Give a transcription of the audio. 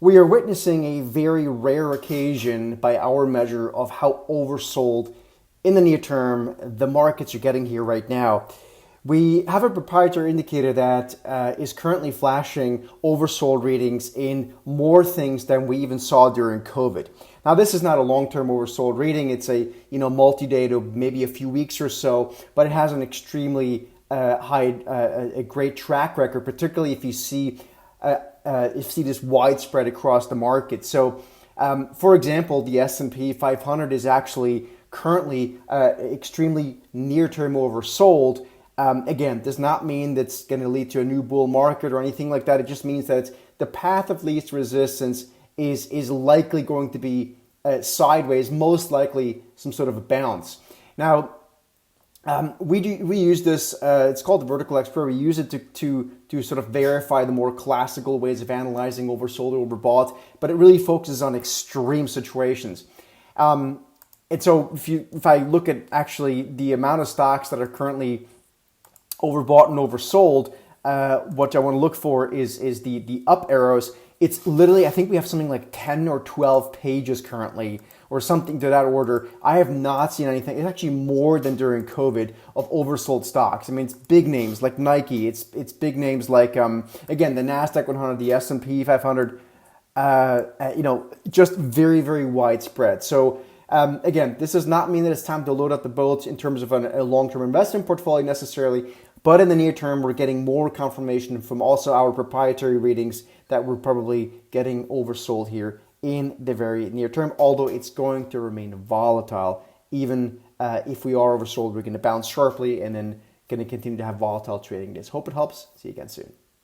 We are witnessing a very rare occasion by our measure of how oversold in the near term the markets are getting here right now. We have a proprietary indicator that is currently flashing oversold readings in more things than we even saw during COVID. Now, this is not a long-term oversold reading. It's a multi-day to maybe a few weeks or so, but it has an extremely a great track record, particularly if you see this widespread across the market. So, for example, the S&P 500 is actually currently extremely near-term oversold. Again, does not mean that's going to lead to a new bull market or anything like that. It just means that the path of least resistance is likely going to be sideways, most likely some sort of a bounce. Now, we use this. It's called the vertical expert. We use it to sort of verify the more classical ways of analyzing oversold or overbought, but it really focuses on extreme situations. And so if I look at actually the amount of stocks that are currently overbought and oversold, what I want to look for is the up arrows. It's literally, I think we have something like 10 or 12 pages currently, or something to that order. I have not seen anything. It's actually more than during COVID of oversold stocks. I mean, it's big names like Nike. It's big names like again the Nasdaq 100, the S&P 500. Just very, very widespread. So again, this does not mean that it's time to load up the boats in terms of a long-term investment portfolio necessarily. But in the near term, we're getting more confirmation from also our proprietary readings that we're probably getting oversold here in the very near term, although it's going to remain volatile. Even if we are oversold, we're going to bounce sharply and then going to continue to have volatile trading days. Hope it helps. See you again soon.